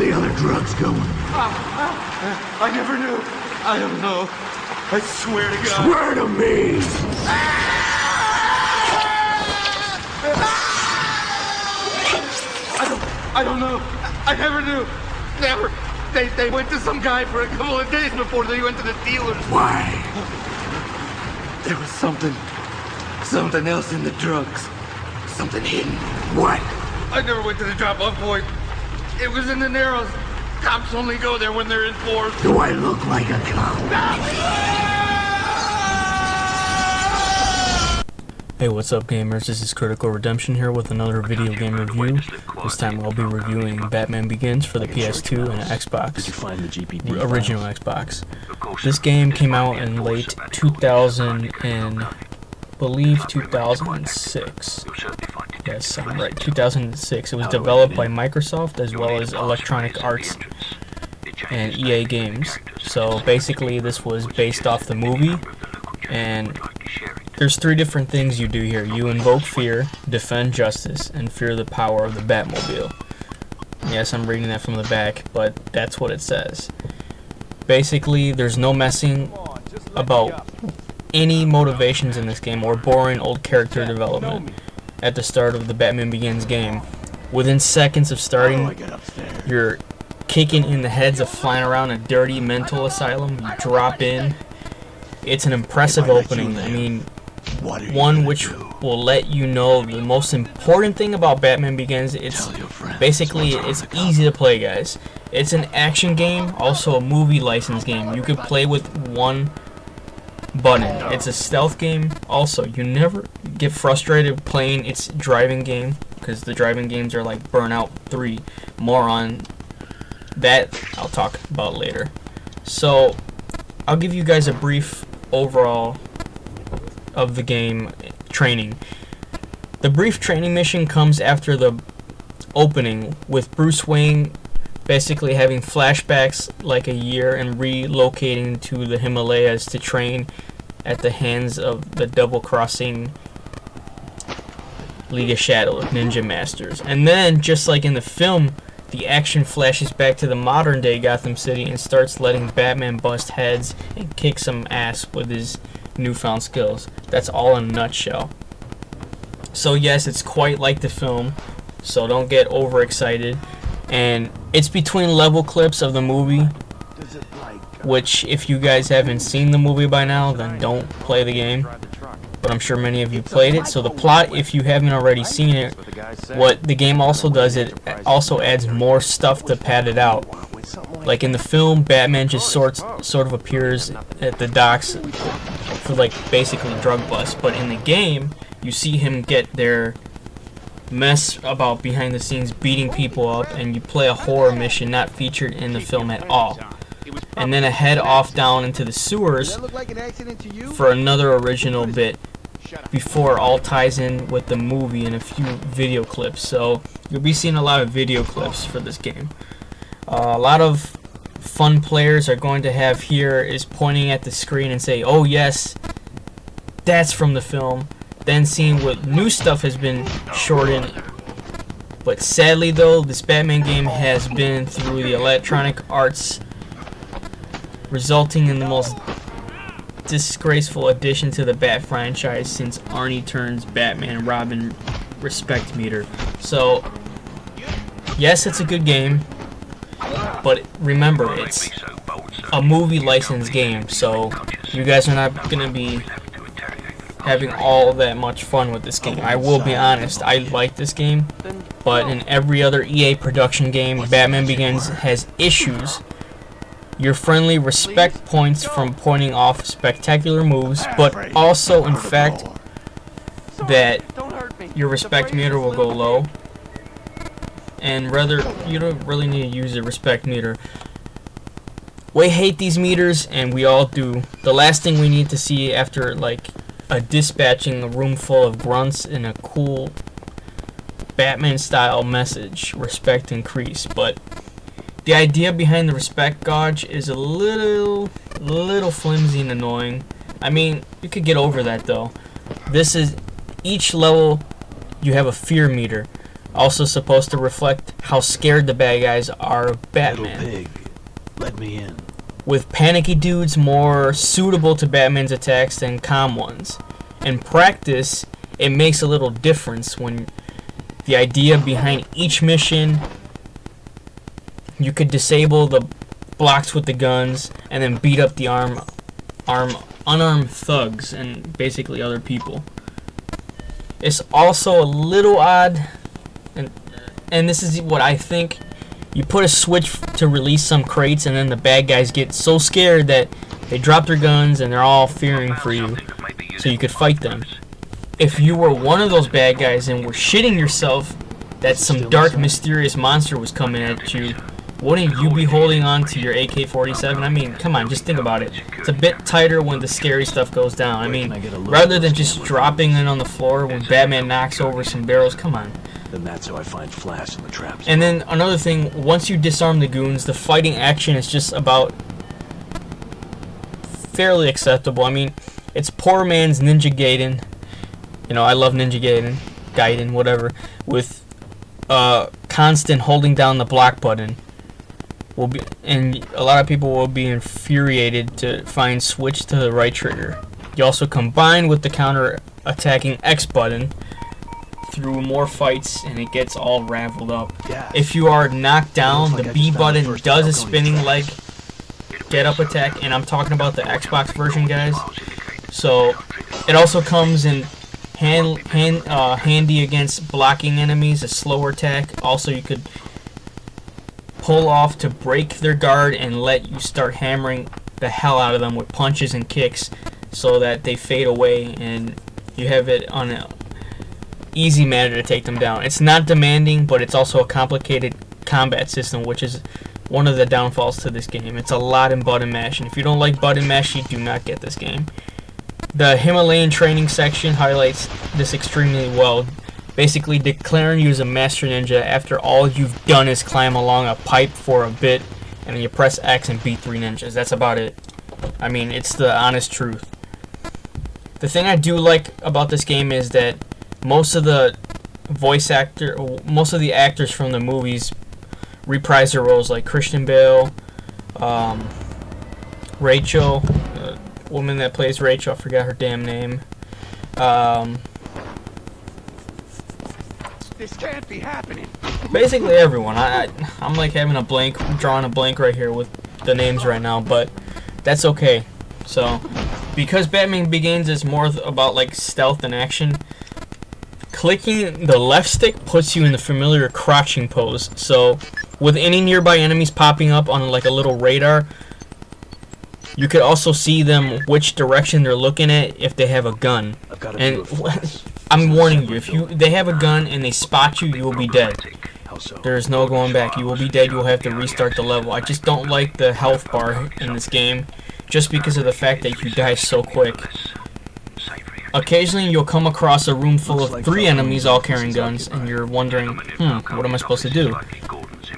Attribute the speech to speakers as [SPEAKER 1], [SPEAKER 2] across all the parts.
[SPEAKER 1] the other drugs going?
[SPEAKER 2] I never knew. I don't know. I swear to God.
[SPEAKER 1] Swear to me!
[SPEAKER 2] I don't know. I never knew. Never. They went to some guy for a couple of days before they went to the dealers.
[SPEAKER 1] Why?
[SPEAKER 2] There was something else in the drugs. Something hidden.
[SPEAKER 1] What?
[SPEAKER 2] I never went to the drop-off point. It was in the Narrows. Cops only go there when they're in force.
[SPEAKER 1] Do I look like a cop?
[SPEAKER 3] Hey, what's up gamers, this is Critical Redemption here with another video game review. This time I'll be reviewing Batman Begins for the PS2 and Xbox, original Xbox. This game came out in late 2006. Yes, I'm right, 2006. It was developed by Microsoft as well as Electronic Arts and EA Games. So basically this was based off the movie, and there's three different things you do here. You invoke fear, defend justice, and fear the power of the Batmobile. Yes, I'm reading that from the back, but that's what it says. Basically, there's no messing about any motivations in this game or boring old character development. At the start of the Batman Begins game, within seconds of starting, you're kicking in the heads of flying around a dirty mental asylum. You drop in. It's an impressive opening. I mean, one which will let you know the most important thing about Batman Begins. It's easy to play, guys. It's an action game, also a movie license game. You could play with one button. It's a stealth game. Also, you never get frustrated playing its driving game, because the driving games are like Burnout 3. More on that I'll talk about later. So I'll give you guys a brief overall of the game training. The brief training mission comes after the opening, with Bruce Wayne basically having flashbacks like a year and relocating to the Himalayas to train at the hands of the double-crossing League of Shadow Ninja Masters. And then, just like in the film, the action flashes back to the modern-day Gotham City and starts letting Batman bust heads and kick some ass with his newfound skills. That's all in a nutshell. So yes, it's quite like the film, so don't get overexcited. And it's between level clips of the movie, which if you guys haven't seen the movie by now, then don't play the game. But I'm sure many of you played it. So the plot, if you haven't already seen it, what the game also does, it also adds more stuff to pad it out. Like in the film, Batman just sort of appears at the docks for like basically drug busts. But in the game, you see him get their mess about behind the scenes, beating people up, and you play a horror mission not featured in the film at all. And then head off down into the sewers for another original bit before all ties in with the movie and a few video clips. So you'll be seeing a lot of video clips for this game. A lot of fun players are going to have here is pointing at the screen and say, oh yes, that's from the film. Then seeing what new stuff has been shortened. But sadly though, this Batman game has been through the Electronic Arts, resulting in the most disgraceful addition to the Bat franchise since Arnie Turner's Batman Robin respect meter. So yes, it's a good game, but remember, it's a movie license game, so you guys are not going to be having all that much fun with this game. I will be honest, I like this game, but in every other EA production game, Batman Begins has issues. Your friendly respect points from pointing off spectacular moves, but also in fact that your respect meter will go low, and rather you don't really need to use a respect meter. We hate these meters, and we all do. The last thing we need to see after like dispatching a room full of grunts in a cool Batman style message, respect increase. But the idea behind the respect gauge is a little flimsy and annoying. I mean, you could get over that though. This is, each level you have a fear meter. Also supposed to reflect how scared the bad guys are of Batman.
[SPEAKER 1] Little pig, let me in.
[SPEAKER 3] With panicky dudes more suitable to Batman's attacks than calm ones. In practice, it makes a little difference when the idea behind each mission, you could disable the blocks with the guns and then beat up the unarmed thugs and basically other people. It's also a little odd, and this is what I think. You put a switch to release some crates, and then the bad guys get so scared that they drop their guns and they're all fearing for you, so you could fight them. If you were one of those bad guys and were shitting yourself that some dark, mysterious monster was coming at you, wouldn't you be holding on to your AK-47? I mean, come on, just think about it. It's a bit tighter when the scary stuff goes down. I mean, rather than just dropping it on the floor when Batman knocks over some barrels, come on.
[SPEAKER 1] Then that's how I find Flash in the traps.
[SPEAKER 3] And then another thing, once you disarm the goons, the fighting action is just about fairly acceptable. I mean, it's poor man's Ninja Gaiden. You know, I love Ninja Gaiden, whatever. With constant holding down the block button. And a lot of people will be infuriated to find switch to the right trigger. You also combine with the counter attacking X button through more fights, and it gets all raveled up. If you are knocked down, the B button does a spinning leg get up attack, and I'm talking about the Xbox version, guys. So it also comes in handy against blocking enemies, a slower attack. Also, you could pull off to break their guard and let you start hammering the hell out of them with punches and kicks so that they fade away and you have it on an easy manner to take them down. It's not demanding, but it's also a complicated combat system, which is one of the downfalls to this game. It's a lot in button mash, and if you don't like button mash, you do not get this game. The Himalayan training section highlights this extremely well, basically declaring you as a master ninja after all you've done is climb along a pipe for a bit, and then you press X and beat 3 ninjas. That's about it. I mean, it's the honest truth. The thing I do like about this game is that most of the actors from the movies reprise their roles, like Christian Bale, Rachel, the woman that plays Rachel, I forgot her damn name.
[SPEAKER 2] This can't be happening.
[SPEAKER 3] Basically everyone. I'm like having a blank, drawing a blank right here with the names right now, but that's okay. So, because Batman Begins is more about like stealth and action, clicking the left stick puts you in the familiar crouching pose. So, with any nearby enemies popping up on like a little radar, you could also see them which direction they're looking at if they have a gun. And I'm warning you, if they have a gun and they spot you, you will be dead. There is no going back. You will be dead. You will have to restart the level. I just don't like the health bar in this game, just because of the fact that you die so quick. Occasionally, you'll come across a room full of 3 enemies all carrying guns, and you're wondering, what am I supposed to do?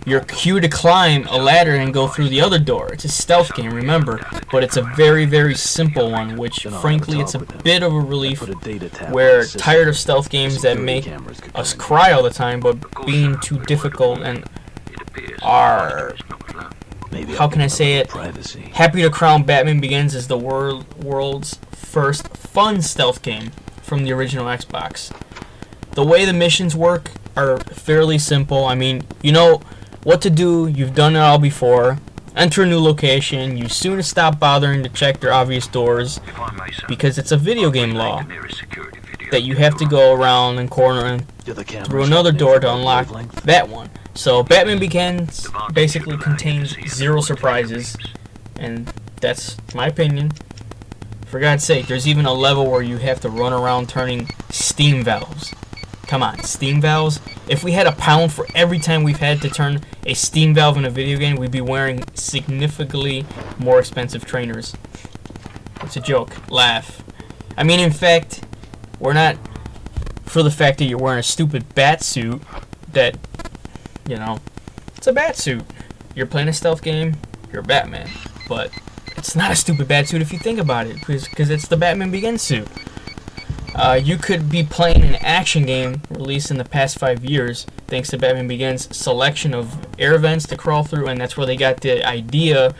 [SPEAKER 3] You're cued to climb a ladder and go through the other door. It's a stealth game, remember, but it's a very, very simple one, which, frankly, it's a bit of a relief. We're tired of stealth games that make us cry all the time, but being too difficult and are, how can I say it, happy to crown Batman Begins as the world's first fun stealth game from the original Xbox. The way the missions work are fairly simple. I mean, you know what to do, you've done it all before. Enter a new location, you soon stop bothering to check their obvious doors, because it's a video game law that you have to go around and corner and through another door to unlock that one. So Batman Begins basically contains 0 surprises, and that's my opinion. For God's sake, there's even a level where you have to run around turning steam valves. Come on, steam valves? If we had £1 for every time we've had to turn a steam valve in a video game, we'd be wearing significantly more expensive trainers. It's a joke. Laugh. I mean, in fact, we're not for the fact that you're wearing a stupid bat suit that, you know, it's a bat suit. You're playing a stealth game, you're Batman. But it's not a stupid bat suit if you think about it, because it's the Batman Begins suit. You could be playing an action game released in the past 5 years, thanks to Batman Begins' selection of air vents to crawl through, and that's where they got the idea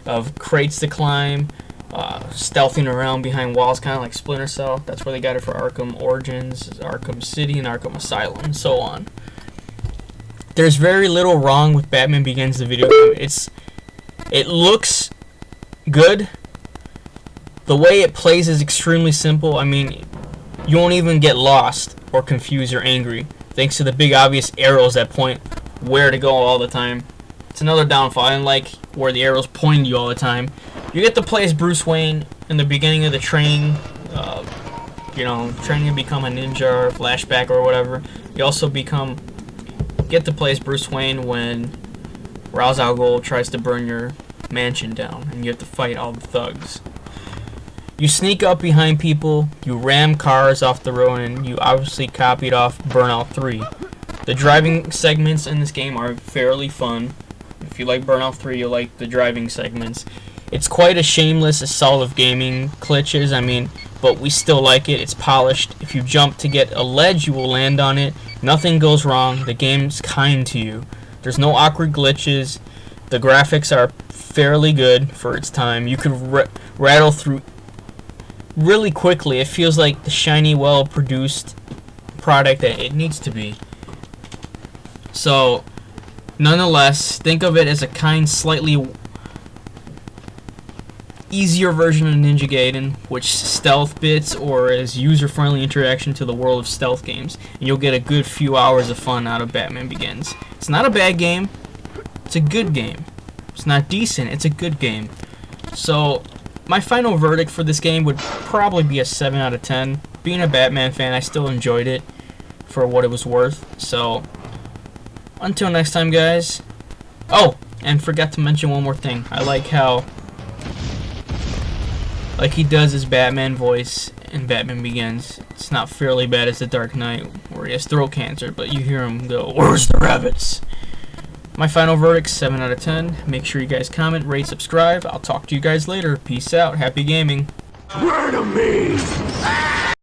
[SPEAKER 3] of crates to climb, stealthing around behind walls, kind of like Splinter Cell. That's where they got it for Arkham Origins, Arkham City, and Arkham Asylum, and so on. There's very little wrong with Batman Begins, the video game. It looks good. The way it plays is extremely simple. I mean, you won't even get lost or confused or angry, thanks to the big obvious arrows that point where to go all the time. It's another downfall. I like where the arrows point you all the time. You get to play as Bruce Wayne in the beginning of the training, training to become a ninja or a flashback or whatever. You also get to play as Bruce Wayne when Ra's al Ghul tries to burn your mansion down, and you have to fight all the thugs. You sneak up behind people, you ram cars off the road, and you obviously copied off Burnout 3. The driving segments in this game are fairly fun. If you like Burnout 3, you'll like the driving segments. It's quite a shameless assault of gaming glitches, but we still like it. It's polished. If you jump to get a ledge, you will land on it. Nothing goes wrong. The game's kind to you. There's no awkward glitches. The graphics are fairly good for its time. You could rattle through really quickly. It feels like the shiny, well-produced product that it needs to be. So, nonetheless, think of it as a kind, slightly easier version of Ninja Gaiden, which stealth bits or as user-friendly interaction to the world of stealth games, and you'll get a good few hours of fun out of Batman Begins. It's not a bad game. It's a good game. It's not decent. It's a good game. So, my final verdict for this game would probably be a 7 out of 10. Being a Batman fan, I still enjoyed it for what it was worth. So, until next time, guys. Oh, and forgot to mention one more thing. I like how, like he does his Batman voice in Batman Begins. It's not fairly bad as The Dark Knight, where he has throat cancer, but you hear him go, "Where's the rabbits?" My final verdict, 7 out of 10. Make sure you guys comment, rate, subscribe. I'll talk to you guys later. Peace out. Happy gaming.
[SPEAKER 1] Swear to me!